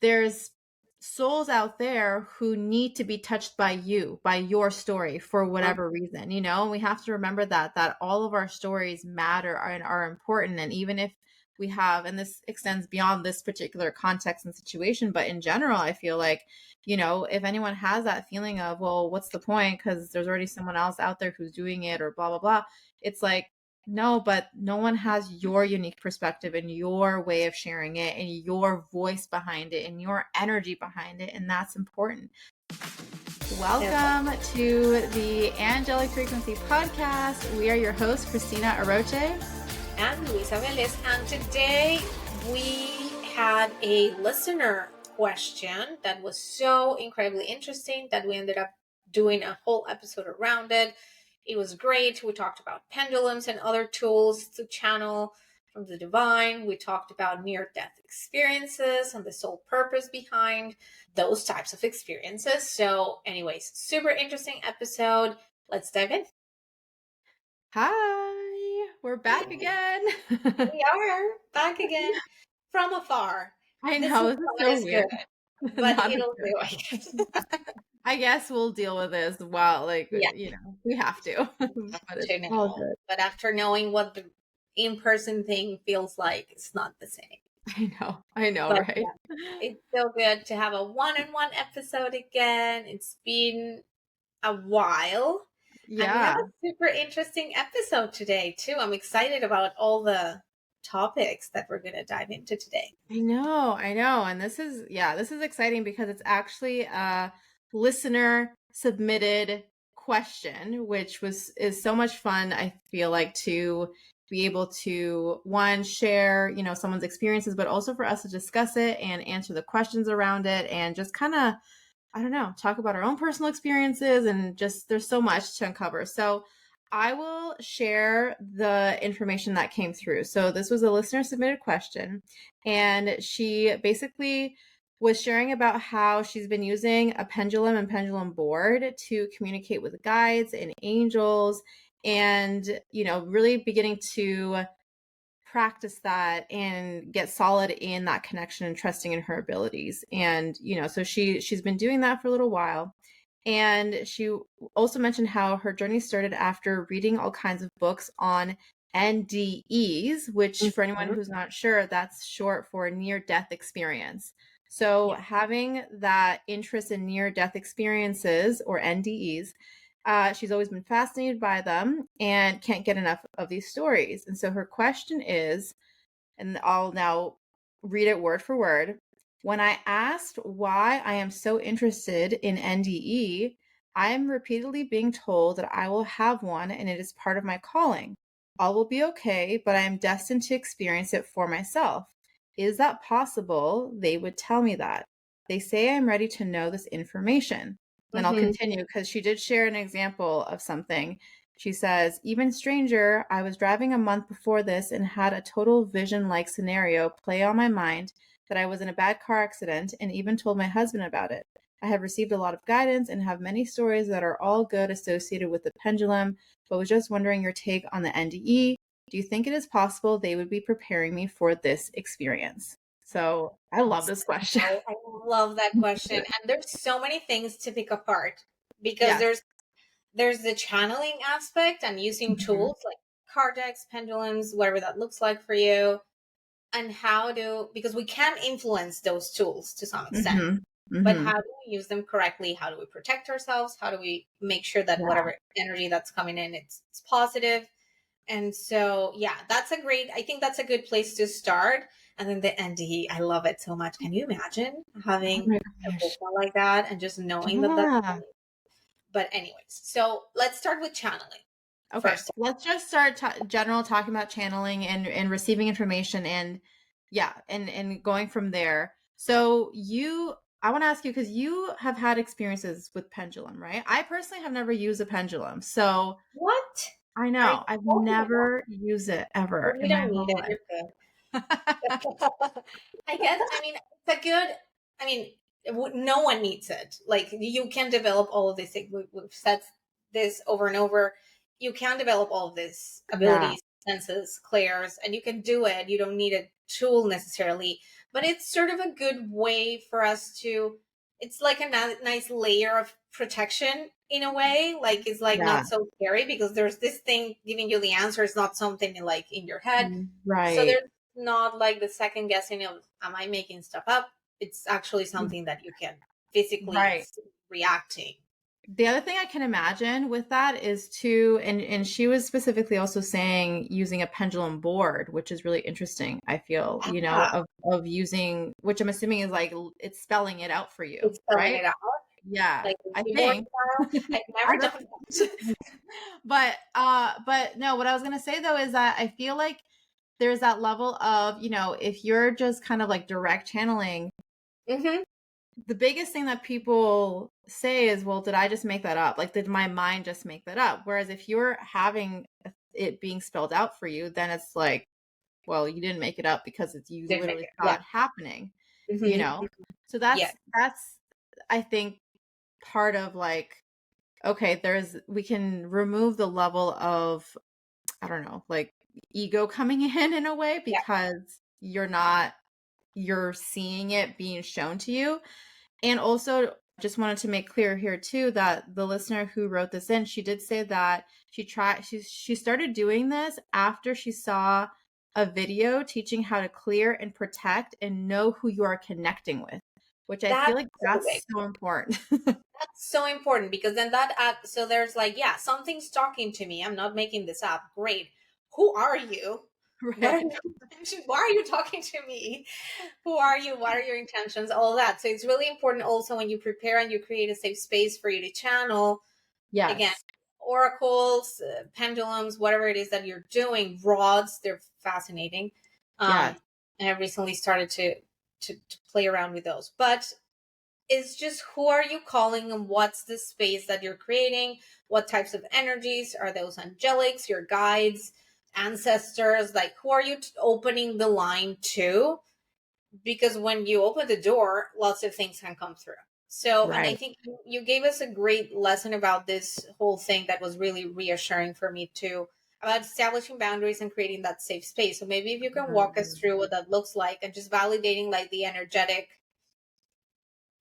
there's souls out there who need to be touched by you, by your story for whatever reason, and we have to remember that all of our stories matter and are important. And even if we have, and this extends beyond this particular context and situation, but in general, I feel like, if anyone has that feeling of, well, what's the point? Because there's already someone else out there who's doing it or blah, blah, blah. It's like, no, but no one has your unique perspective and your way of sharing it and your voice behind it and your energy behind it. And that's important. Welcome to the Angelic Frequency Podcast. We are your hosts, Cristina Aroche and Luisa. And today we had a listener question that was so incredibly interesting that we ended up doing a whole episode around it. It was great. We talked about pendulums and other tools to channel from the divine. We talked about near-death experiences and the soul purpose behind those types of experiences. So anyways, super interesting episode. Let's dive in. Hi, we're back again. We are back again from afar. I know, this is so weird. Good, but it'll do. I guess we'll deal with this while, we have to. But after knowing what the in-person thing feels like, it's not the same. I know, but, right? It's so good to have a one-on-one episode again. It's been a while. Yeah. And we have a super interesting episode today, too. I'm excited about all the topics that we're going to dive into today. I know. And this is exciting because it's actually a listener submitted question, which is so much fun. I feel like to be able to, one, share, someone's experiences, but also for us to discuss it and answer the questions around it and just kind of, I don't know, talk about our own personal experiences and just there's so much to uncover. So I will share the information that came through. So this was a listener submitted question, and she basically was sharing about how she's been using a pendulum and pendulum board to communicate with guides and angels and, really beginning to practice that and get solid in that connection and trusting in her abilities. And, so she's been doing that for a little while. And she also mentioned how her journey started after reading all kinds of books on NDEs, which for anyone who's not sure, that's short for near-death experience. So having that interest in near-death experiences, or NDEs, she's always been fascinated by them and can't get enough of these stories. And so her question is, and I'll now read it word for word. When I asked why I am so interested in NDE, I am repeatedly being told that I will have one and it is part of my calling. All will be okay, but I am destined to experience it for myself. Is that possible? They would tell me that. They say I'm ready to know this information. Then I'll continue because she did share an example of something. She says, even stranger, I was driving a month before this and had a total vision-like scenario play on my mind that I was in a bad car accident and even told my husband about it. I have received a lot of guidance and have many stories that are all good associated with the pendulum, but was just wondering your take on the NDE. Do you think it is possible they would be preparing me for this experience? So I love this question. I love that question. And there's so many things to pick apart because there's the channeling aspect and using tools like card decks, pendulums, whatever that looks like for you, and because we can influence those tools to some extent, but how do we use them correctly? How do we protect ourselves? How do we make sure that whatever energy that's coming in, it's positive? And so, I think that's a good place to start. And then the NDE, I love it so much. Can you imagine having a book like that and just knowing that? But anyways, so let's start with channeling. Okay, first. Let's just start talking about channeling and receiving information and going from there. So I want to ask you, because you have had experiences with pendulum, right? I personally have never used a pendulum. So what? I know. I've never used it ever. You don't need it. You're good. No one needs it. Like, you can develop all of this. We've said this over and over. You can develop all of these abilities, senses, clairs, and you can do it. You don't need a tool necessarily. but it's sort of a good way for us to, it's like a nice layer of protection in a way. Like, it's like Yeah. not so scary because there's this thing giving you the answer. It's not something like in your head. So Right. there's not like the second guessing of, am I making stuff up? It's actually something that you can physically Right. reacting. The other thing I can imagine with that is to, and she was specifically also saying using a pendulum board, which is really interesting. I feel, Yeah, of using, which I'm assuming is like it's spelling it out for you, it's spelling right? it out Yeah, like I a keyboard think. style. I've I never don't, done that. but no, what I was gonna say though is that I feel like there's that level of, if you're just kind of like direct channeling, Hmm. the biggest thing that people say is, well, did I just make that up? Like, did my mind just make that up? Whereas if you're having it being spelled out for you, then it's like, well, you didn't make it up because it's you Didn't make literally it. saw Yeah. it happening, you Hmm. know? So Yeah. that's I think part of like, okay, we can remove the level of, I don't know, like ego coming in a way, Yeah. because you're seeing it being shown to you. And also, just wanted to make clear here too that the listener who wrote this in, she did say that she started doing this after she saw a video teaching how to clear and protect and know who you are connecting with, which I feel That's like so big. that's so important. That's so important because then so there's like, yeah, something's talking to me. I'm not making this up. Great. Who are you? What are Right. you? Why are you talking to me? Who are you? What are your intentions? All that. So it's really important also when you prepare and you create a safe space for you to channel, again, Yes. oracles, pendulums, whatever it is that you're doing. Rods, they're fascinating. Yes. And I recently started to play around with those. But it's just, who are you calling and what's the space that you're creating? What types of energies are those? Angelics, your guides, ancestors? Like, who are you opening the line to? Because when you open the door, lots of things can come through. So, and I Right. think you gave us a great lesson about this whole thing that was really reassuring for me too, about establishing boundaries and creating that safe space. So maybe if you can walk us through what that looks like, and just validating like the energetic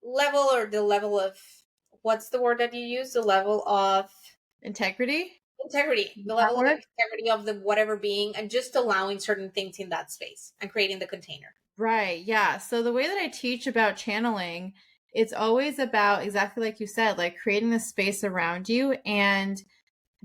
level, or the level of, what's the word that you use, the level of Integrity? integrity, Is the that level of word? integrity of the whatever being, and just allowing certain things in that space and creating the container. Right. Yeah. So the way that I teach about channeling, it's always about exactly like you said, like creating the space around you, and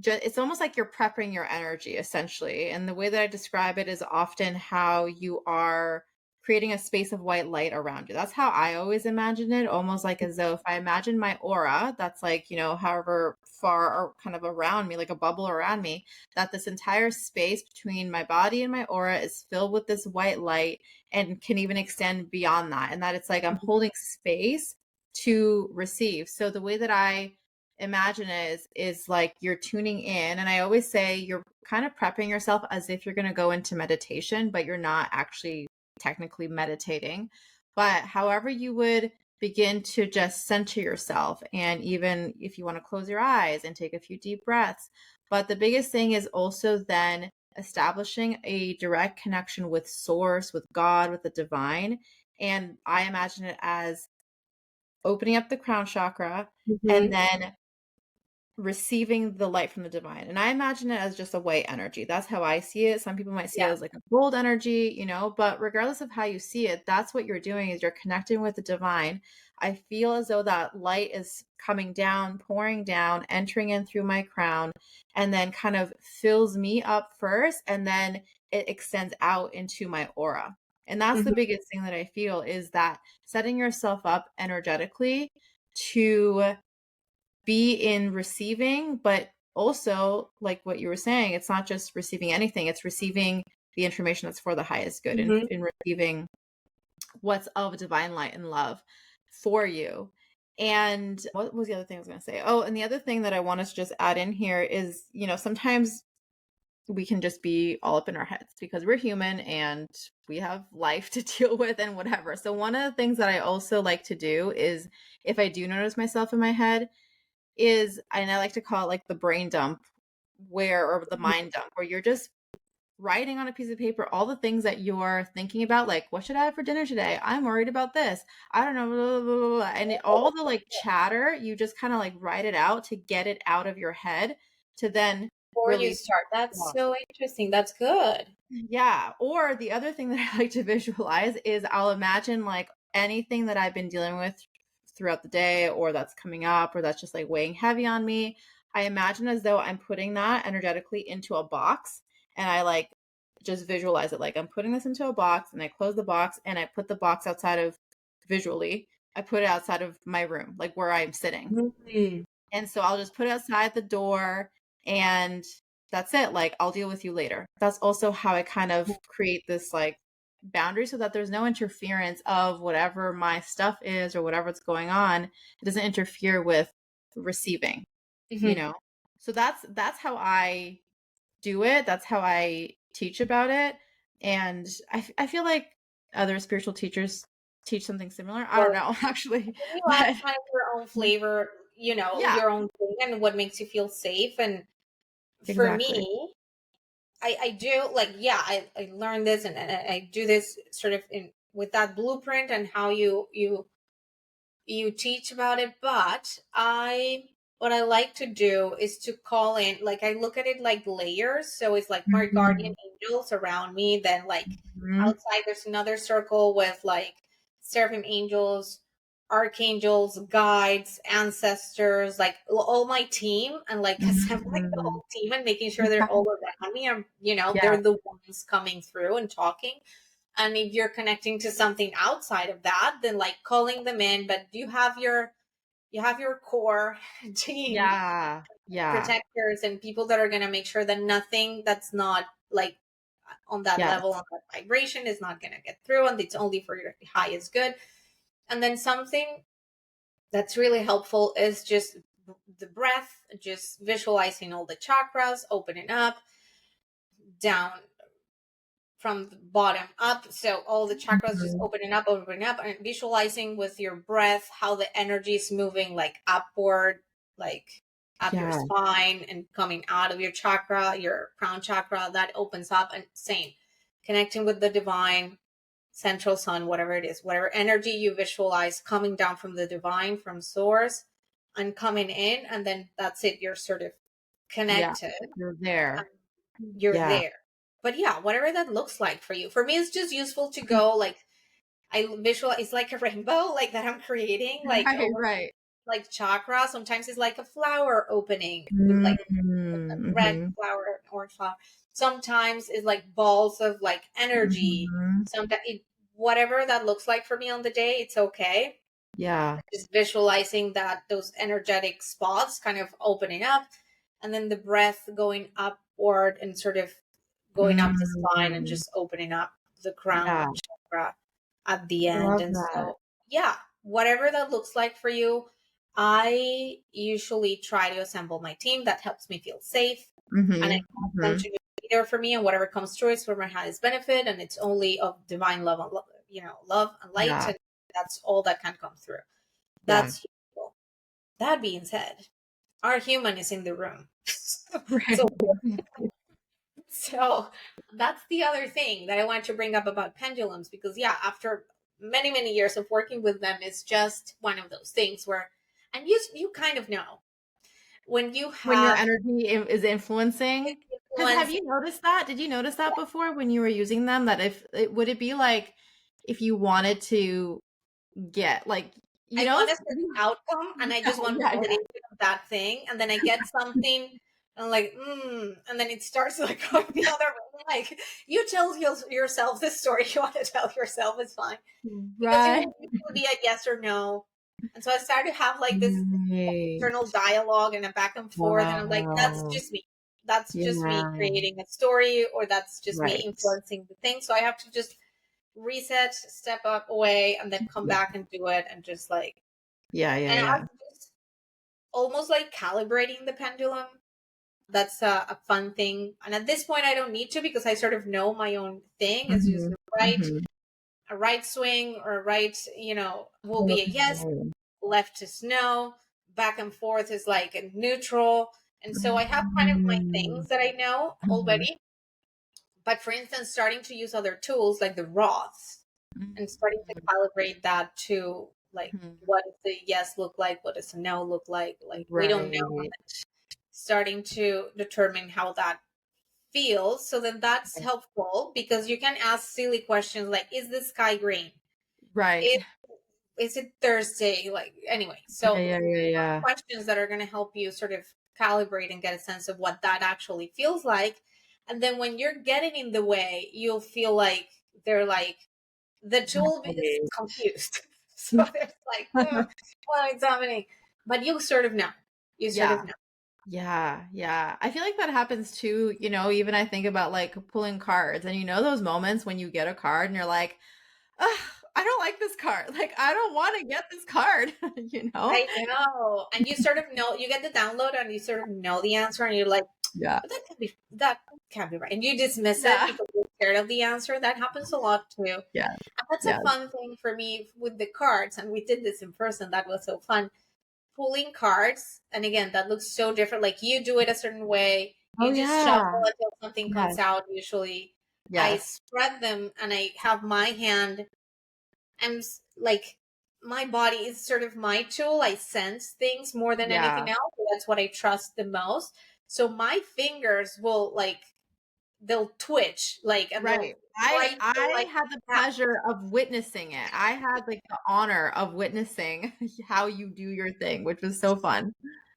it's almost like you're prepping your energy essentially. And the way that I describe it is often how you are creating a space of white light around you. That's how I always imagine it, almost like as though if I imagine my aura, that's like, however far or kind of around me, like a bubble around me, that this entire space between my body and my aura is filled with this white light and can even extend beyond that. And that it's like I'm holding space to receive. So the way that I imagine it is like you're tuning in, and I always say you're kind of prepping yourself as if you're going to go into meditation, but you're not actually technically meditating. But however you would begin to just center yourself, and even if you want to close your eyes and take a few deep breaths. But the biggest thing is also then establishing a direct connection with source, with God, with the divine. And I imagine it as opening up the crown chakra and Mm-hmm. then receiving the light from the divine. And I imagine it as just a white energy. That's how I see it. Some people might see it Yeah. as like a gold energy, but regardless of how you see it, that's what you're doing, is you're connecting with the divine. I feel as though that light is coming down, pouring down, entering in through my crown, and then kind of fills me up first, and then it extends out into my aura. And that's the Mm-hmm. biggest thing that I feel, is that setting yourself up energetically to be in receiving, but also like what you were saying, it's not just receiving anything, it's receiving the information that's for the highest good, and Mm-hmm. in receiving what's of divine light and love for you. And what was the other thing I was going to say? Oh, and the other thing that I want us to just add in here is, sometimes we can just be all up in our heads because we're human and we have life to deal with and whatever. So one of the things that I also like to do is, if I do notice myself in my head, and I like to call it like the brain dump, or the mind dump, where you're just writing on a piece of paper all the things that you're thinking about, like, what should I have for dinner today? I'm worried about this. I don't know, blah, blah, blah, blah. And all the like chatter, you just kind of like write it out to get it out of your head to then Before you release. start. That's so interesting. That's good. Yeah. Or the other thing that I like to visualize is I'll imagine like anything that I've been dealing with throughout the day or that's coming up or that's just like weighing heavy on me. I imagine as though I'm putting that energetically into a box and I like just visualize it like I'm putting this into a box and I close the box and I put the box outside of visually. I put it outside of my room, like where I'm sitting. Mm-hmm. And so I'll just put it outside the door and that's it. Like, I'll deal with you later. That's also how I kind of create this like boundary so that there's no interference of whatever my stuff is or whatever's going on. It doesn't interfere with receiving, you know? So that's how I do it. That's how I teach about it. And I feel like other spiritual teachers teach something similar. I don't know, actually. You But add kind of your own flavor, yeah, your own thing and what makes you feel safe. And for exactly. me, I do like, yeah, I learned this and I do this sort of in with that blueprint and how you teach about it. But what I like to do is to call in, like I look at it like layers. So it's like my guardian angels around me. Then like outside there's another circle with like seraphim angels, archangels, guides, ancestors, like all my team, and like assembling the whole team and making sure they're all around me. And they're the ones coming through and talking. And if you're connecting to something outside of that, then like calling them in. But you have your core team, Yeah. protectors, and people that are going to make sure that nothing that's not like on that Yes. level, on that vibration, is not going to get through, and it's only for your highest good. And then something that's really helpful is just the breath, just visualizing all the chakras opening up, down from the bottom up. So all the chakras just opening up, and visualizing with your breath how the energy is moving like upward, like up your spine and coming out of your chakra, your crown chakra, that opens up, and same, connecting with the divine, central sun, whatever it is, whatever energy you visualize coming down from the divine, from source, and coming in, and then that's it. You're sort of connected. You're there. You're there. But yeah, whatever that looks like for you. For me, it's just useful to go like, I visualize like a rainbow, like that I'm creating, like over like chakra. Sometimes it's like a flower opening with like a red flower, orange flower. Sometimes it's like balls of like energy. Sometimes whatever that looks like for me on the day, it's okay. Yeah. Just visualizing that those energetic spots kind of opening up, and then the breath going upward and sort of going up the spine and just opening up the crown chakra at the end. And so, yeah, whatever that looks like for you, I usually try to assemble my team that helps me feel safe. And I want them to be there for me, and whatever comes through is for my highest benefit. And it's only of divine love and love and light. And that's all that can come through. That's useful. That being said, our human is in the room. So that's the other thing that I want to bring up about pendulums, because after many, many years of working with them, it's just one of those things where, and you kind of know when you have, when your energy is influencing. Because have you noticed that? Did you notice that before when you were using them? That would it be like if you wanted to get like, I want a certain outcome, and I just want validation of that thing, and then I get something, and I'm like, and then it starts like going the other way. Like, you tell yourself this story you want to tell yourself, it's fine, because it will be a yes or no. And so I started to have like this internal dialogue and a back and forth, and I'm like, that's just me. That's just me creating a story, or that's just me influencing the thing. So I have to just reset, step up away, and then come back and do it, and just like and I'm just almost like calibrating the pendulum. That's a fun thing, and at this point I don't need to, because I sort of know my own thing. It's just a right swing or a right, will be a yes, left is no, back and forth is like a neutral. And so I have kind of my things that I know already, But for instance, starting to use other tools like the Roths and starting to calibrate that to like, what does the yes look like? What does the no look like? Like, we don't know. Right. Starting to determine how that feels. So then that's helpful, because you can ask silly questions like, is the sky green? Right. Is it Thursday? Like, anyway, Yeah, so yeah. questions that are going to help you sort of calibrate and get a sense of what that actually feels like. And then when you're getting in the way, you'll feel like they're like, the tool is Right. confused. So there's like, what is happening? But you sort of know. You sort of Yeah. know. Yeah. I feel like that happens too, even I think about like pulling cards, and those moments when you get a card and you're like, ugh, I don't like this card. Like, I don't want to get this card, I know. And you sort of know, you get the download and you sort of know the answer, and you're like, Yeah. but that can't be right. And you dismiss it Yeah. because you're scared of the answer. That happens a lot too. Yeah. And that's a Yeah. fun thing for me with the cards. And we did this in person. That was so fun. Pulling cards. And again, that looks so different. Like, you do it a certain way. Oh, You just yeah. shuffle until something comes out, usually. I Yes. spread them and I have my hand. I'm like, my body is sort of my tool. I sense things more than anything else. That's what I trust the most. So my fingers will they'll twitch, like, and Right. they'll try to I like had the tap. pleasure of witnessing it. I had like the honor of witnessing how you do your thing, which was so fun.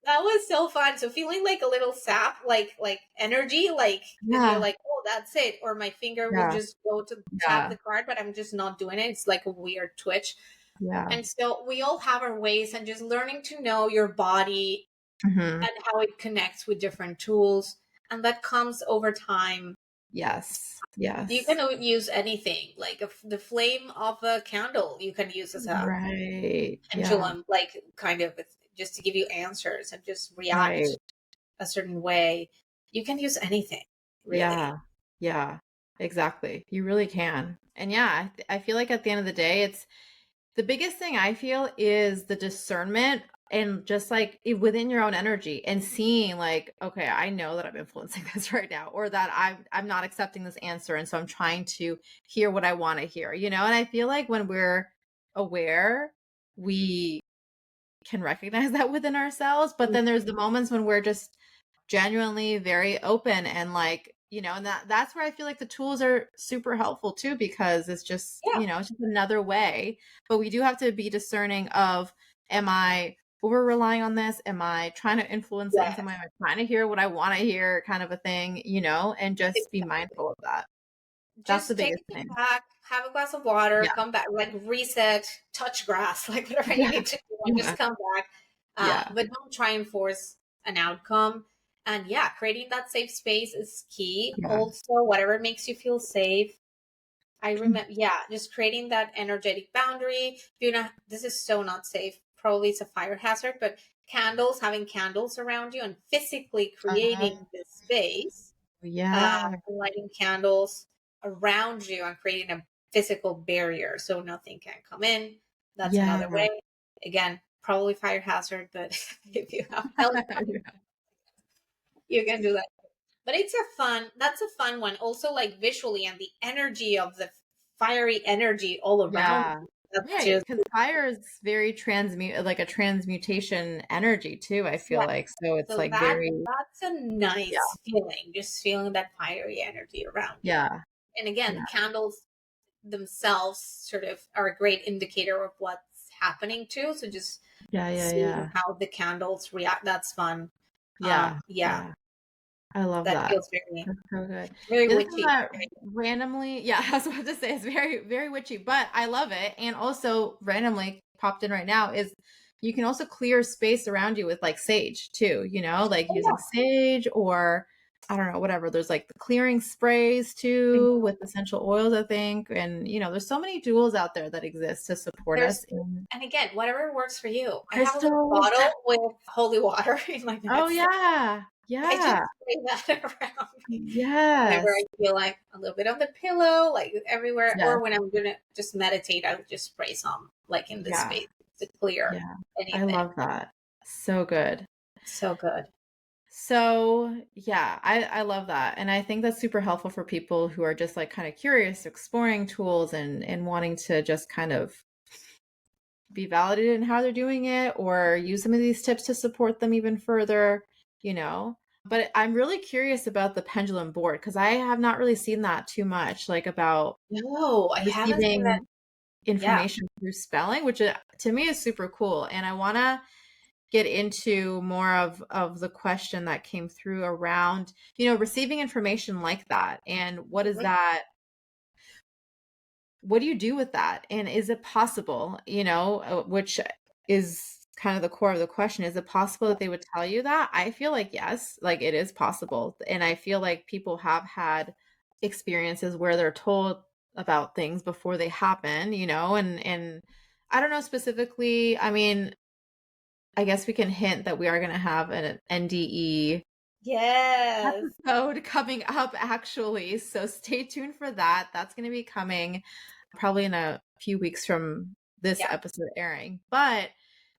That was so fun. So feeling like a little sap, like energy, like, because you're Yeah. like, oh, that's it. Or my finger will Yeah. just go to tap Yeah. the card, but I'm just not doing it. It's like a weird twitch. Yeah. And so we all have our ways, and just learning to know your body Hmm. and how it connects with different tools. And that comes over time. Yes. You Yes. can use anything, like the flame of a candle, you can use as a Right. Yeah. pendulum, like, kind of just to give you answers and just Right. react a certain way. You can use anything, really. Yeah. Yeah. Exactly. You really can. And yeah, I feel like at the end of the day, it's the biggest thing I feel is the discernment, and just like within your own energy, and seeing like, okay, I know that I'm influencing this right now, or that I'm not accepting this answer, and so I'm trying to hear what I want to hear, and I feel like when we're aware, we can recognize that within ourselves, but then there's the moments when we're just genuinely very open, and like, and that's where I feel like the tools are super helpful too, because it's just, Yeah. it's just another way. But we do have to be discerning of, am I over relying on this? Am I trying to influence it in some way? Am I trying to hear what I want to hear, kind of a thing, and just be mindful of that. That's the Just take biggest a step thing. back, have a glass of water, Yeah. come back, like, reset, touch grass, like, whatever you Yeah. need to do, and Yeah. just come back. Yeah. But don't try and force an outcome. And yeah, creating that safe space is key. Yeah. Also, whatever makes you feel safe. I remember, yeah, just creating that energetic boundary. This is so not safe. Probably it's a fire hazard, but having candles around you and physically Uh, creating this space, yeah. lighting candles around you and creating a physical barrier so nothing can come in. That's another Yeah. way. Again, probably fire hazard, but if you have help, you can do that. But that's a fun one. Also, like, visually, and the energy of the fiery energy all around Yeah. you. That's Right. just, Because fire is very like a transmutation energy too, I feel yeah. like. So it's So like very, that's a yeah. nice feeling, just feeling that fiery energy around you. Yeah. And again, Yeah. candles themselves sort of are a great indicator of what's happening too. So just Yeah. Yeah. seeing Yeah. how the candles react, that's fun. Yeah. Yeah, Yeah. I love that that. feels very, That's so good. very The other thing witchy. that randomly, yeah, I was about to say, it's very, very witchy, but I love it. And also randomly popped in right now is, you can also clear space around you with like sage too, like Oh, using sage, or I don't know, whatever. There's like the clearing sprays too with essential oils, I think. And, there's so many tools out there that exist to support there's, us in and again, whatever works for you. I have a little crystals. bottle with holy water in my Oh, bedside. yeah. I just Yeah. spray that around me whenever I Yes. feel like a little bit on the pillow, like everywhere, Yes. or when I'm gonna just meditate, I would just spray some, like, in this Yeah. space to clear Yeah. I anything. love that. So good. So good. So yeah, I love that. And I think that's super helpful for people who are just like kind of curious, exploring tools and wanting to just kind of be validated in how they're doing it or use some of these tips to support them even further, you know. But I'm really curious about the pendulum board because I have not really seen that too much, like about No, I haven't seen that. receiving Yeah. information through spelling, which to me is super cool. And I want to get into more of the question that came through around, receiving information like that. And Mhm. what do you do with that? And is it possible, which is kind of the core of the question. Is it possible that they would tell you that? I feel like yes, like it is possible. And I feel like people have had experiences where they're told about things before they happen, and I don't know specifically. I mean, I guess we can hint that we are going to have an NDE Yes. episode coming up actually. So stay tuned for that. That's going to be coming probably in a few weeks from this Yeah. episode airing. But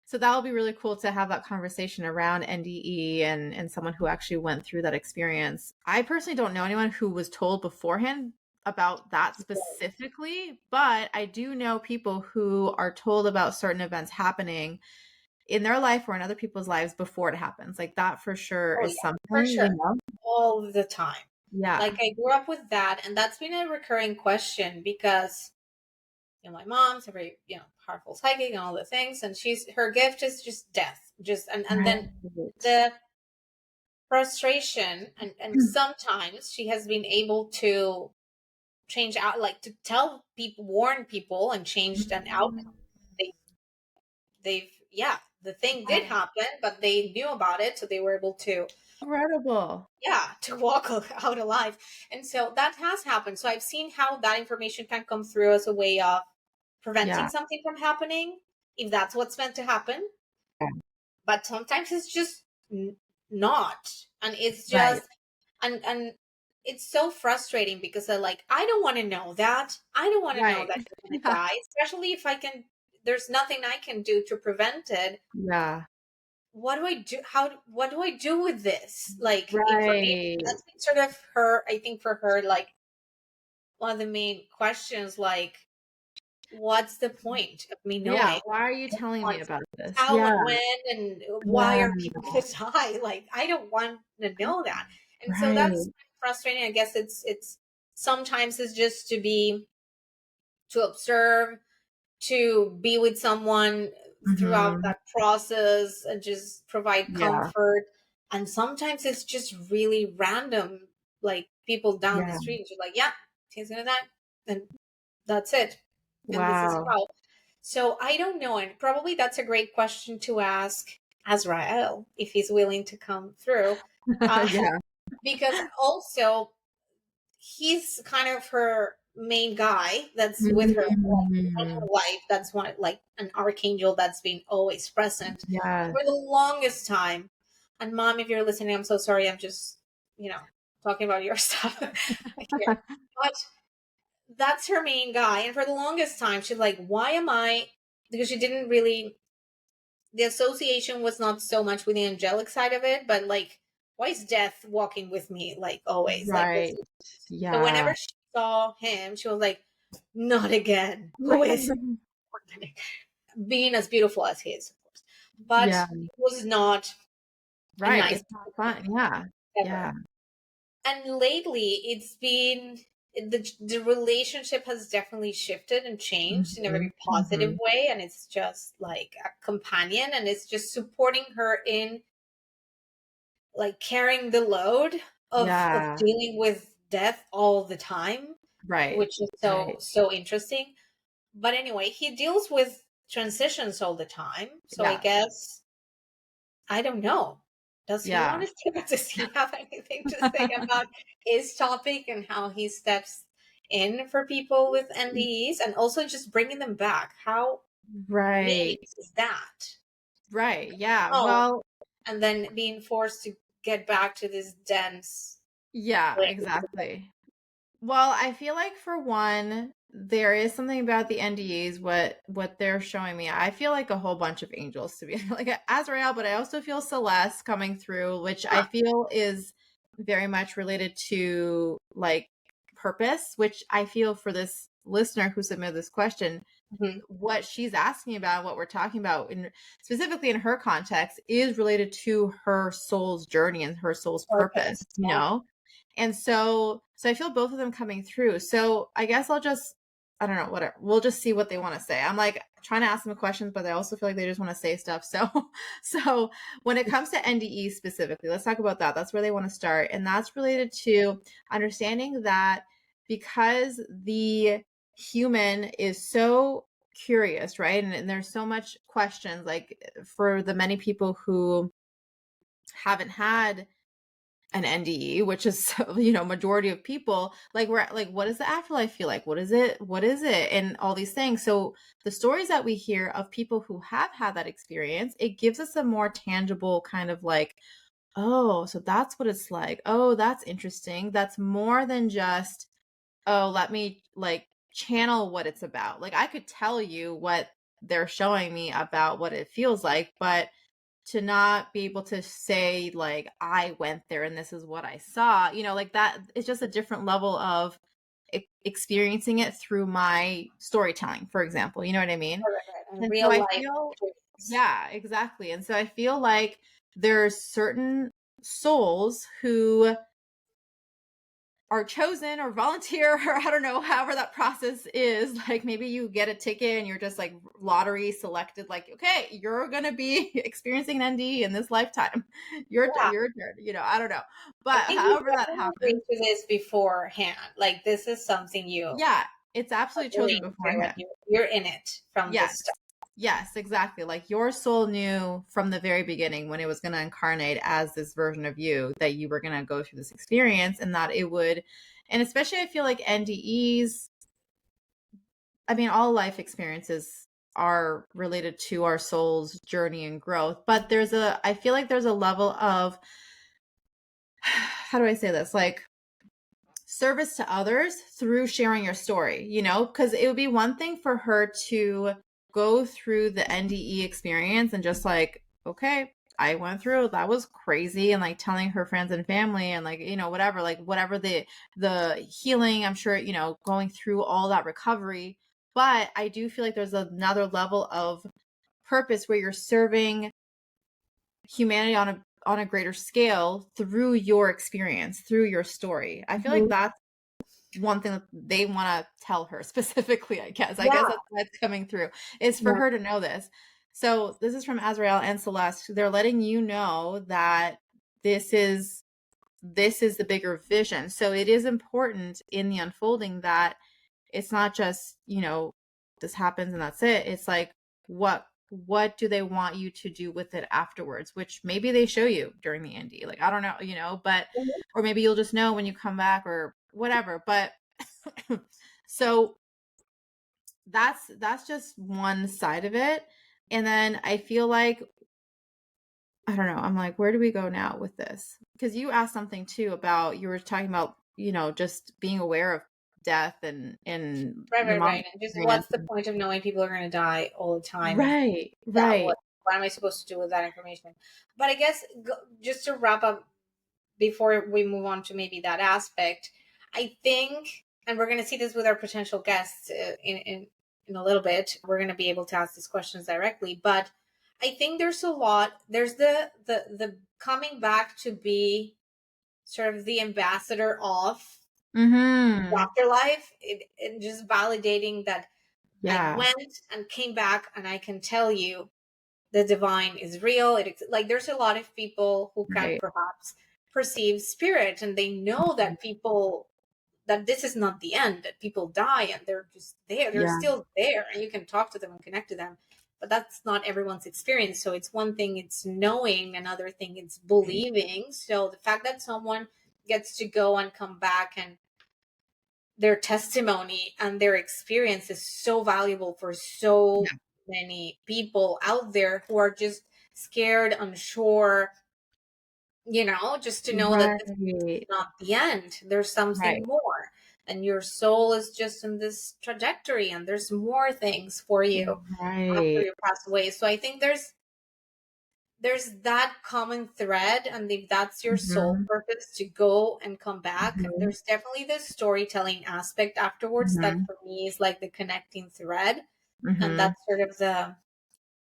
so that'll be really cool to have that conversation around NDE and someone who actually went through that experience. I personally don't know anyone who was told beforehand about that specifically, but I do know people who are told about certain events happening in their life or in other people's lives before it happens. Like that for sure Oh is yeah, for something, sure. All the time. Like Yeah. I grew up with that, and that's been a recurring question because my mom's a very powerful psychic and all the things, and her gift is just death, just and then Right. the frustration, and sometimes she has been able to change out, like to tell people, warn people, and changed an outcome. They they've yeah, the thing did happen, but they knew about it, so they were able to Incredible. to walk out alive. And so that has happened. So I've seen how that information can come through as a way of preventing Yeah. something from happening, if that's what's meant to happen. But sometimes it's just not, and it's Right. just and it's so frustrating because I don't want to know that. I don't want to know Right. that you're gonna Yeah. die, especially if I can. There's nothing I can do to prevent it. Yeah. What do I do? What do I do with this? Like information. Right. That's been sort of her, I think, for her, like one of the main questions. Like, what's the point of me Yeah. knowing Why are you telling me on about this? how Yeah. and when and why Yeah. are people gonna die? Like, I don't want to know that. And so that's Right. frustrating. I guess it's sometimes it's just to observe, to be with someone throughout Hmm. that process and just provide Yeah. comfort. And sometimes it's just really random, like people down the Yeah. street. You're like, yeah, he's gonna die. And that's it. And this is Wow. how. So I don't know. And probably that's a great question to ask Azrael if he's willing to come through. Uh, Yeah. because also he's kind of her main guy that's with her, like her Mhm. life. That's one, like an archangel that's been always present Yes. for the longest time. And mom, if you're listening, I'm so sorry. I'm just, talking about your stuff. I can't. But that's her main guy. And for the longest time, she's like, why am I? Because she didn't really, the association was not so much with the angelic side of it, but like, why is death walking with me? Like always, like what's Right. so whenever Yeah. she saw him, she was like, not again. Who is being as beautiful as he is, of course. But Yeah. it was not a Right. nice It's not fun. Yeah. ever. Yeah. And lately it's been the relationship has definitely shifted and changed in a Mhm. very positive Mhm. way. And it's just like a companion, and it's just supporting her in like carrying the load of Yeah. dealing with death all the time, Right. which is Right. so interesting. But anyway, he deals with transitions all the time. So I Yeah. guess I don't know. Does he Yeah. want to does he have anything to say about his topic and how he steps in for people with NDEs and also just bringing them back? How neat Right. is that? Right. Yeah. Oh, Well, and then being forced to get back to this dense yeah, place. exactly. Well, I feel like for one, there is something about the NDEs, what they're showing me. I feel like a whole bunch of angels, to be like Azrael, but I also feel Celeste coming through, which I feel is very much related to like purpose, which I feel for this listener who submitted this question, what she's asking about, what we're talking about in specifically in her context, is related to her soul's journey and her soul's purpose, you know? And so I feel both of them coming through. So I guess I don't know, whatever. We'll just see what they want to say. I'm like trying to ask them questions, but I also feel like they just want to say stuff. So when it comes to NDE specifically, let's talk about that. That's where they want to start. And that's related to understanding that because the human is so curious, right? And there's so much questions, like for the many people who haven't had an NDE, which is, you know, majority of people, like we're like, what does the afterlife feel like? What is it? And all these things. So the stories that we hear of people who have had that experience, it gives us a more tangible kind of like, oh, so that's what it's like. Oh, that's interesting. That's more than just, oh, let me like channel what it's about. Like I could tell you what they're showing me about what it feels like, but to not be able to say like I went there and this is what I saw, you know, like that, it's just a different level of experiencing it through my storytelling, for example, you know what I mean? And And so real I life feel, experience. yeah, exactly. And so I feel like there's certain souls who are chosen or volunteer, or I don't know, however that process is. Like maybe you get a ticket and you're just like lottery selected, like, okay, you're going to be experiencing an NDE in this lifetime. Your turn, you know, I don't know. I But think you however that agreed happens, to this beforehand. Like this is something you yeah, it's are absolutely chosen willing to, and beforehand. you're in it from the Yes. start. Yes, exactly. Like your soul knew from the very beginning when it was going to incarnate as this version of you that you were going to go through this experience and that it would, and especially I feel like NDEs, I mean, all life experiences are related to our soul's journey and growth, but I feel like there's a level of, how do I say this? Like service to others through sharing your story, you know, because it would be one thing for her to go through the NDE experience and just like, okay, I went through, that was crazy, and like telling her friends and family and like, you know, whatever, like whatever the healing, I'm sure, you know, going through all that recovery. But I do feel like there's another level of purpose where you're serving humanity on a greater scale through your experience, through your story. I feel like that's one thing that they want to tell her specifically, I guess. I guess that's why it's coming through, is for her to know this. So this is from Azrael and Celeste. They're letting you know that this is the bigger vision. So it is important in the unfolding that it's not just, you know, this happens and that's it. It's like what do they want you to do with it afterwards, which maybe they show you during the ND. Like I don't know, you know, but or maybe you'll just know when you come back or whatever. But so that's just one side of it. And then I feel like, I don't know, I'm like, where do we go now with this? Because you asked something too about, you were talking about, you know, just being aware of death and your mom. Right. And just what's the point of knowing people are going to die all the time? And Right. what am I supposed to do with that information? But I guess just to wrap up before we move on to maybe that aspect, I think, and we're going to see this with our potential guests in a little bit, we're going to be able to ask these questions directly. But I think there's a lot. There's the coming back to be sort of the ambassador of afterlife, it just validating that I went and came back, and I can tell you the divine is real. Like there's a lot of people who can perhaps perceive spirit, and they know that people, that this is not the end, that people die and they're just there, they're still there, and you can talk to them and connect to them. But that's not everyone's experience. So it's one thing it's knowing, another thing it's believing. So the fact that someone gets to go and come back, and their testimony and their experience is so valuable for so many people out there who are just scared, unsure, you know, just to know that this is not the end. There's something more. and your soul is just in this trajectory, and there's more things for you after Right. you pass away. So I think there's that common thread, and if that's your soul Mhm. purpose to go and come back, Mhm. there's definitely this storytelling aspect afterwards that Mhm. for me is like the connecting thread, and Mhm. that's sort of the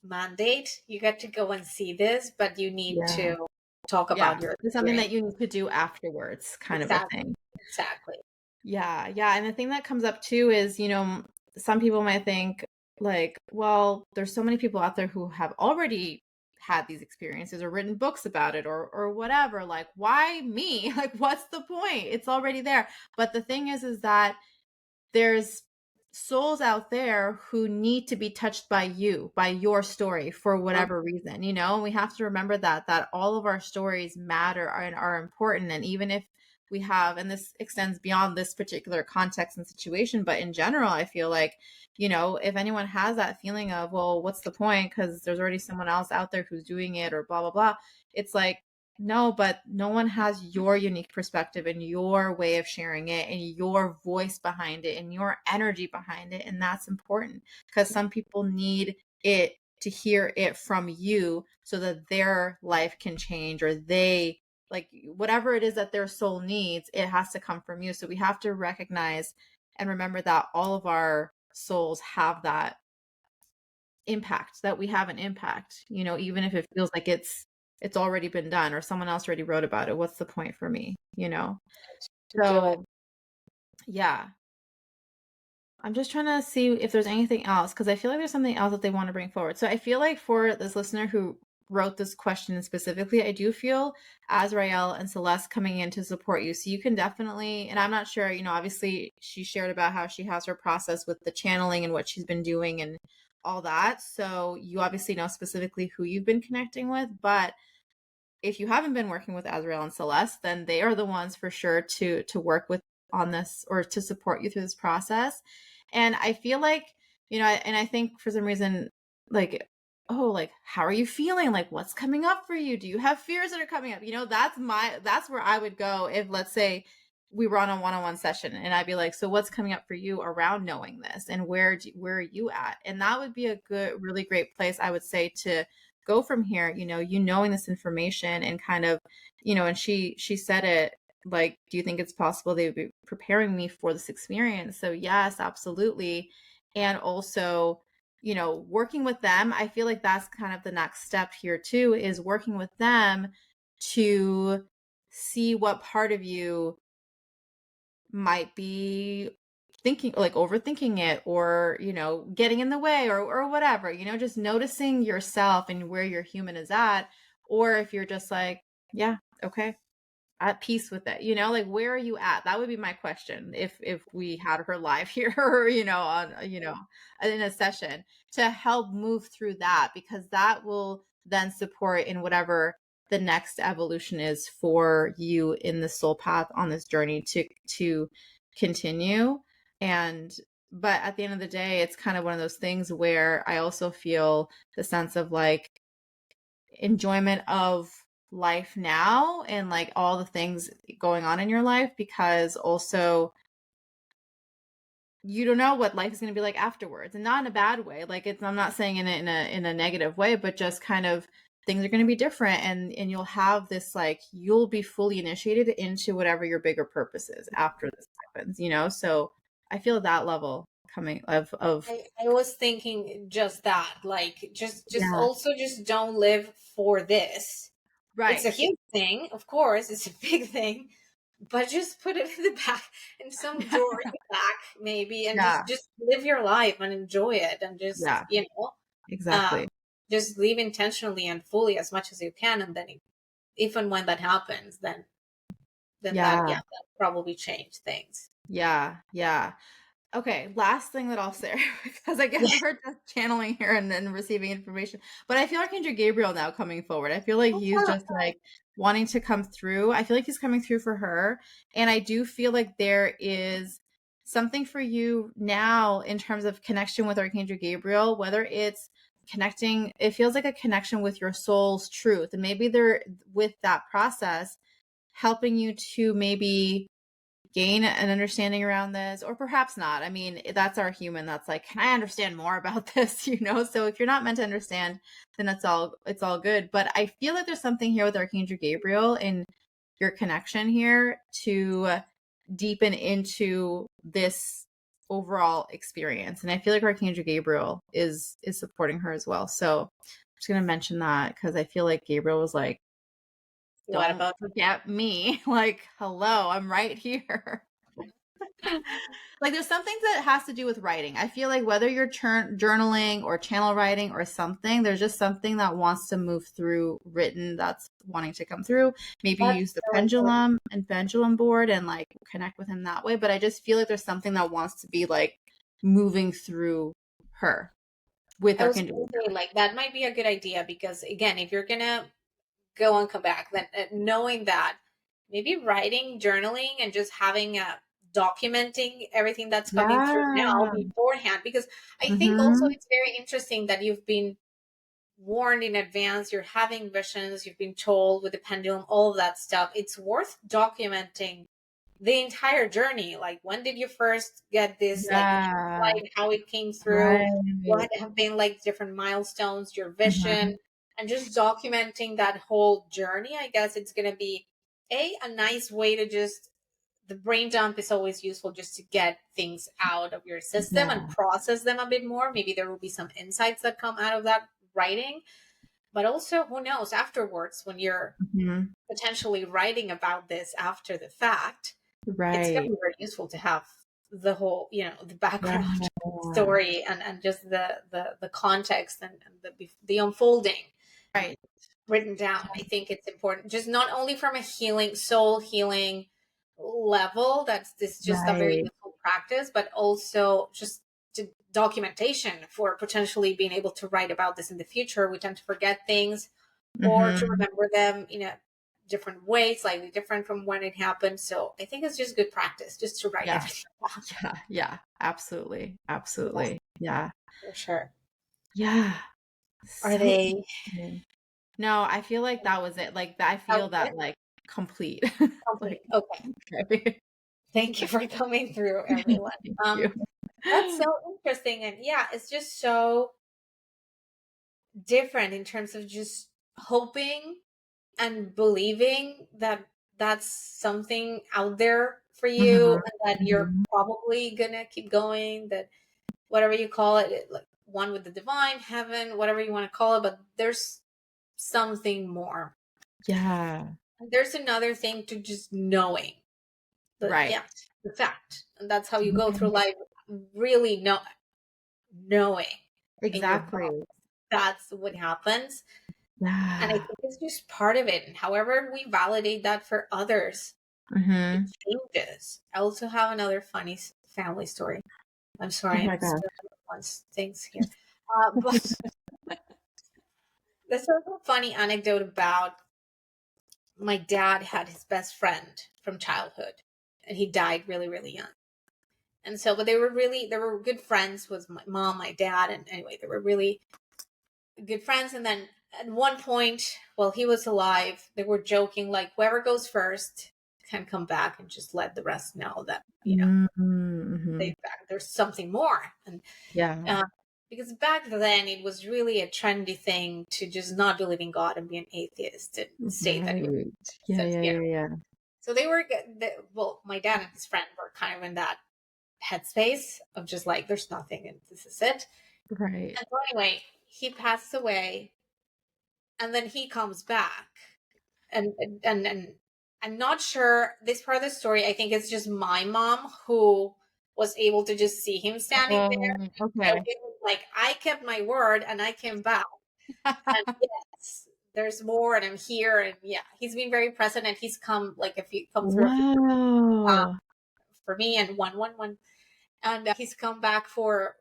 mandate. You get to go and see this, but you need Yeah. to talk Yeah. about your It's something that experience. you need to do afterwards, kind of a Exactly. thing. Exactly. Yeah, yeah, and the thing that comes up too is, some people might think like, well, there's so many people out there who have already had these experiences or written books about it or whatever. Like, why me? Like, what's the point? It's already there. But the thing is that there's souls out there who need to be touched by you, by your story for whatever reason, and we have to remember that all of our stories matter and are important. And even if we have, and this extends beyond this particular context and situation, but in general, I feel like, if anyone has that feeling of, well, what's the point? Because there's already someone else out there who's doing it or blah, blah, blah. It's like, no, but no one has your unique perspective and your way of sharing it and your voice behind it and your energy behind it. And that's important because some people need it to hear it from you so that their life can change, or they, like, whatever it is that their soul needs, it has to come from you. So we have to recognize and remember that all of our souls have that impact, that we have an impact, even if it feels like it's already been done or someone else already wrote about it. What's the point for me? To do it. So yeah, I'm just trying to see if there's anything else, because I feel like there's something else that they want to bring forward. So I feel like for this listener who wrote this question specifically, I do feel Azrael and Celeste coming in to support you. So you can definitely, and I'm not sure, obviously she shared about how she has her process with the channeling and what she's been doing and all that. So you obviously know specifically who you've been connecting with, but if you haven't been working with Azrael and Celeste, then they are the ones for sure to work with on this, or to support you through this process. And I feel like, and I think for some reason, like, oh, like, how are you feeling? Like, what's coming up for you? Do you have fears that are coming up? That's where I would go if, let's say, we were on a one-on-one session and I'd be like, so what's coming up for you around knowing this, and where are you at? And that would be a good, really great place, I would say, to go from here, knowing this information and kind of, and she said it, like, do you think it's possible they would be preparing me for this experience? So yes, absolutely. And also, working with them, I feel like that's kind of the next step here too, is working with them to see what part of you might be thinking, like, overthinking it, or getting in the way, or whatever, just noticing yourself and where your human is at. Or if you're just like, yeah, okay, at peace with it, like, where are you at? That would be my question if we had her live here, or on in a session, to help move through that, because that will then support in whatever the next evolution is for you in the soul path on this journey to continue. And but at the end of the day, it's kind of one of those things where I also feel the sense of, like, enjoyment of life now and, like, all the things going on in your life, because also you don't know what life is going to be like afterwards, and not in a bad way. Like, I'm not saying in a negative way, but just kind of, things are going to be different, and you'll have this, like, you'll be fully initiated into whatever your bigger purpose is after this happens. So I feel that level coming of I was thinking just that, like, just yeah, also just don't live for this. It's a right. huge thing, of course, it's a big thing, but just put it in the back, in some drawer in the back, maybe, and Yeah, just live your life and enjoy it, and just, yeah, exactly. just live intentionally and fully as much as you can, and then if and when that happens, then that, Yeah, yeah, that probably change things. yeah, yeah. Okay, last thing that I'll say, because I guess we're just channeling here and then receiving information. But I feel Archangel Gabriel now coming forward. I feel like he's just, like, wanting to come through. I feel like he's coming through for her. And I do feel like there is something for you now in terms of connection with Archangel Gabriel, whether it's connecting, it feels like a connection with your soul's truth. And maybe they're, with that process, helping you to maybe gain an understanding around this, or perhaps not. I mean, that's our human that's like, can I understand more about this? So if you're not meant to understand, then it's all good. But I feel like there's something here with Archangel Gabriel in your connection here to deepen into this overall experience. And I feel like Archangel Gabriel is supporting her as well. So I'm just gonna mention that because I feel like Gabriel was like, What don't about forget me. Like, hello, I'm right here. Like, there's something that has to do with writing. I feel like whether you're journaling or channel writing or something, there's just something that wants to move through written that's wanting to come through. Maybe that's use the so important. pendulum board and like connect with him that way. But I just feel like there's something that wants to be like moving through her with I our was Kindle. gonna say, like, that might be a good idea because, again, if you're gonna go and come back, then knowing that, maybe writing, journaling, and just having a documenting everything that's coming through now Yeah. beforehand. Because I think also Mm-hmm. it's very interesting that you've been warned in advance, you're having visions, you've been told with the pendulum, all of that stuff. It's worth documenting the entire journey. Like, when did you first get this, like, Yeah. insight, how it came through, Right. what have been like different milestones, your Mm-hmm. vision, and just documenting that whole journey. I guess it's going to be a nice way to just, the brain dump is always useful just to get things out of your system and Yeah. process them a bit more. Maybe there will be some insights that come out of that writing, but also, who knows, afterwards, when you're Mm-hmm. potentially writing about this after the fact, it's going to Right. be very useful to have the whole, the Yeah. background story, and just the context, and the unfolding Right. written down. I think it's important, just not only from a soul healing level, that's this just a very Right. useful practice, but also just to documentation for potentially being able to write about this in the future. We tend to forget things or to Mm-hmm. remember them in a different way, slightly different from when it happened. So I think it's just good practice just to write Yeah. everything down. Yeah. Yeah. Absolutely. Yeah, Absolutely. Yeah. for sure. Yeah. Are So they interesting. No, I feel like that was it. Like I that feel was it? that like complete. Complete. Like Okay. okay. Thank you for coming through, everyone. Thank you. That's so interesting. And yeah, it's just so different in terms of just hoping and believing that that's something out there for you, Mm-hmm. and that you're Mm-hmm. probably gonna keep going, that whatever you call it, like one with the divine, heaven, whatever you want to call it, but there's something more. Yeah. And there's another thing to just knowing that, Right. yeah, the fact. And that's how you go through Mhm. life, really knowing in your bones. Exactly. That's what happens. And I Yeah. think it's just part of it. And however we validate that for others, it Mm-hmm. changes. I also have another funny family story. I'm Oh sorry, my I'm God. spilling everyone's things here. But there's also a funny anecdote about my dad had his best friend from childhood, and he died really, really young. And so, but they were good friends with my mom, my dad, and anyway, they were really good friends. And then at one point, while he was alive, they were joking like, whoever goes first can come back and just let the rest know that Mm-hmm. there's something more. And Yeah. uh, because back then it was really a trendy thing to just not believe in God and be an atheist and say that he was. Right. Yeah, So, yeah, yeah, yeah. so they were well, my dad and his friend were kind of in that headspace of just like, there's nothing and this is it. Right. And so anyway, he passes away, and then he comes back, and and I'm not sure this part of the story. I think it's just my mom who was able to just see him standing there. Okay. Joking, like, I kept my word and I came back, and yes, there's more, and I'm here, and yeah, he's been very present, and he's come like come through a few Wow. for me, and one, and he's come back for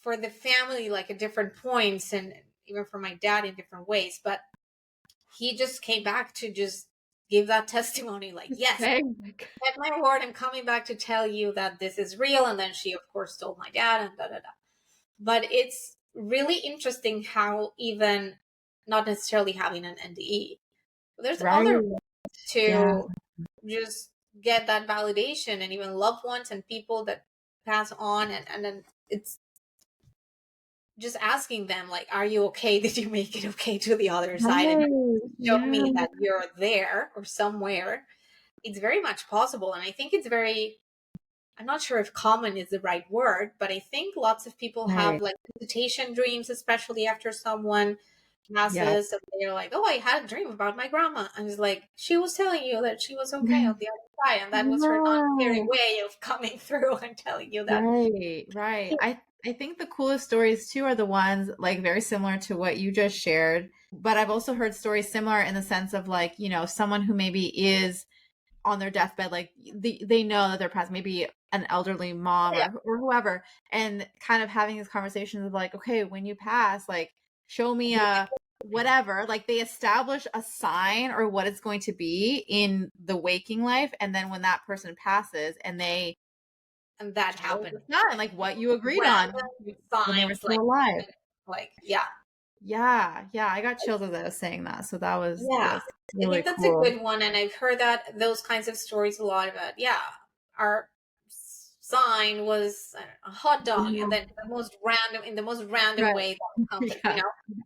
the family, like at different points, and even for my dad in different ways. But he just came back to just give that testimony, like, yes, Thank. at my word, I'm coming back to tell you that this is real. And then she, of course, told my dad, and da da da. But it's really interesting how, even not necessarily having an NDE, there's Right. other ways Yeah. to just get that validation, and even loved ones and people that pass on, and then it's just asking them, like, are you okay? Did you make it okay to the other side? And Right. show Yeah. me that you're there or somewhere. It's very much possible. And I think it's very, I'm not sure if common is the right word, but I think lots of people have Right. like visitation dreams, especially after someone Yeah. passes, and they're like, oh, I had a dream about my grandma. I was like, she was telling you that she was okay on the other side. And that was her non-scary No. way of coming through and telling you that. Right, right. I think the coolest stories too are the ones like very similar to what you just shared. But I've also heard stories similar in the sense of like, someone who maybe is on their deathbed, like they know that they're passed, maybe an elderly mom Yeah. or whoever, and kind of having these conversations of like, okay, when you pass, like show me a whatever, like they establish a sign or what it's going to be in the waking life, and then when that person passes and they And that show happened. the sign, like what you agreed on Random when they were signs, still alive. yeah. Yeah, yeah, I got chills as I was saying that, so Yeah, that's I really think that's a cool. good one, and I've heard that those kinds of stories a lot about. Yeah, our sign was, I don't know, a hot dog, and Yeah. then in the most random Right. way that comes, Yeah,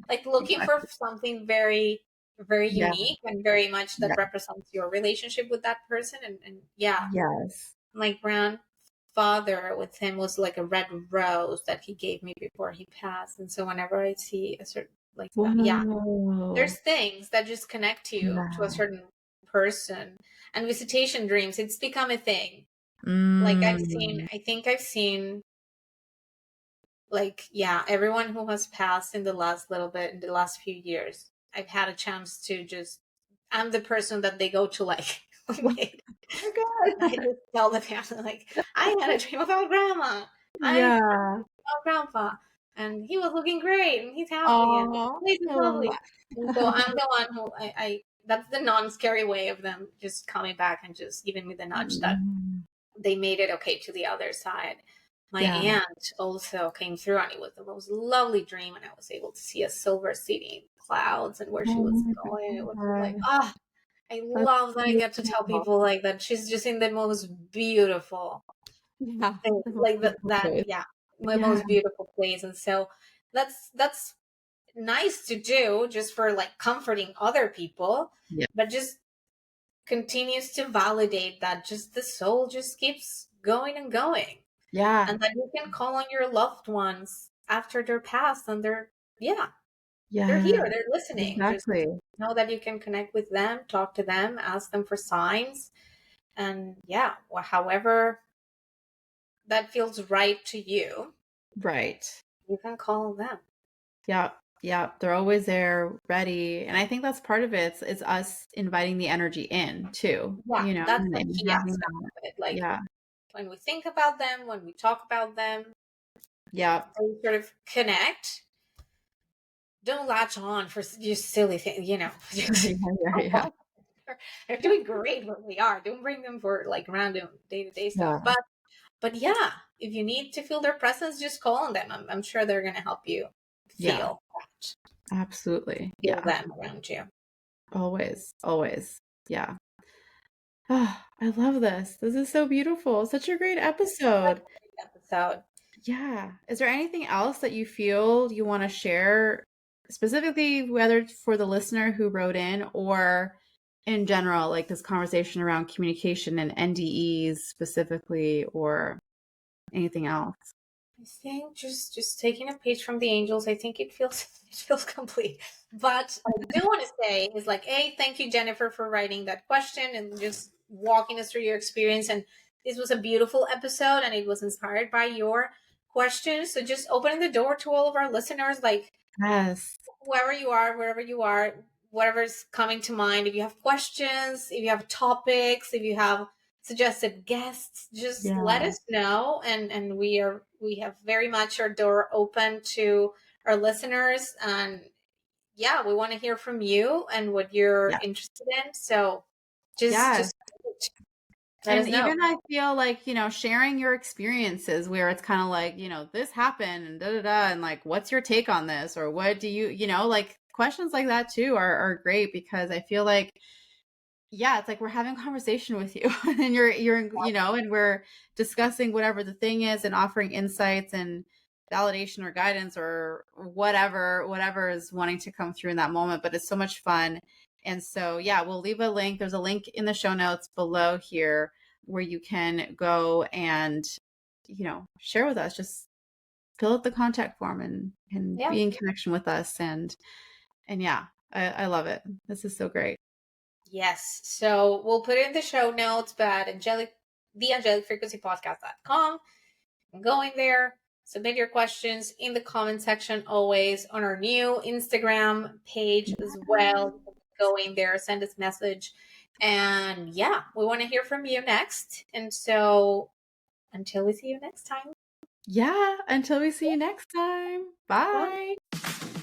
like looking for exactly. something very, very Yeah, unique and very much that yeah. represents your relationship with that person, and yeah, Yes. my grandfather with him was like a red rose that he gave me before he passed, and so whenever I see a certain like that, yeah, there's Whoa. things that just connect you to a Yeah. certain person. And visitation dreams, it's become a thing. Like Mm. I think I've seen, like, yeah, everyone who has passed in the last little bit, in the last few years, I've had a chance to just, I'm the person that they go to, like, wait, Oh my I God. just tell the family, like, I had a dream about grandma. I had Yeah. about grandpa, and he was looking great, and he's happy, and the Oh, place is I love lovely. And so that. I'm the one who I that's the non-scary way of them just coming back and just giving me the nudge that Mm. they made it okay to the other side. My Yeah. aunt also came through, and it was the most lovely dream, and I was able to see a silver city in clouds and where Oh she was my going. It was like, God. ah, I That's love that I get to tell beautiful. people like that. She's just in the most beautiful Yeah. thing, The most like beautiful that, place. yeah, my Yeah. most beautiful place. And so that's nice to do just for like comforting other people, Yeah. but just continues to validate that just the soul just keeps going and going, Yeah. and that you can call on your loved ones after they're passed, and yeah, they're Yeah. here, they're listening. Just Exactly. know that you can connect with them, talk to them, ask them for signs, and yeah, however that feels right to you, Right. you can call them. Yeah. Yeah. They're always there, ready. And I think that's part of it. It's us inviting the energy in too, Yeah, that's the and key having aspect that. of it. Like Yeah. when we think about them, when we talk about them, Yeah. they sort of connect. Don't latch on for just silly things, Yeah. Yeah. Yeah. They're doing great where we are. Don't bring them for like random day to day stuff. Yeah. But yeah, if you need to feel their presence, just call on them. I'm sure they're gonna help you Yeah. feel that, Absolutely. feel Yeah. them around you. Always. Always. Yeah. Oh, I love this. This is so beautiful. Such a great episode. Episode. Yeah. Is there anything else that you feel you want to share, specifically, whether it's for the listener who wrote in or in general, like this conversation around communication and NDEs specifically, or anything else? I think just taking a page from the angels, I think it feels it feels complete. But I do want to say is like, hey, thank you, Jennifer, for writing that question and just walking us through your experience. And this was a beautiful episode, and it was inspired by your questions. So just opening the door to all of our listeners, like Yes. whoever you are, wherever you are, whatever's coming to mind. If you have questions, if you have topics, if you have suggested guests, just let Yeah. us know. And we have very much our door open to our listeners. And yeah, we want to hear from you and what you're Yeah. interested in. So just Yes. let us And know. even I feel like, sharing your experiences where it's kind of like, this happened and da da da, and like, what's your take on this? Or what do you, like questions like that too are great because I feel like yeah, it's like we're having a conversation with you and and we're discussing whatever the thing is and offering insights and validation or guidance or whatever is wanting to come through in that moment. But it's so much fun. And so, yeah, we'll leave a link. There's a link in the show notes below here where you can go and, share with us. Just fill out the contact form and Yeah. be in connection with us. And yeah, I love it. This is so great. Yes. So we'll put it in the show notes, but theangelicfrequencypodcast.com. Go in there, submit your questions in the comment section, always on our new Instagram page as well. Go in there, send us a message. And yeah, we want to hear from you next. And so until we see you next time. Yeah, until we see you next time. Bye. Bye.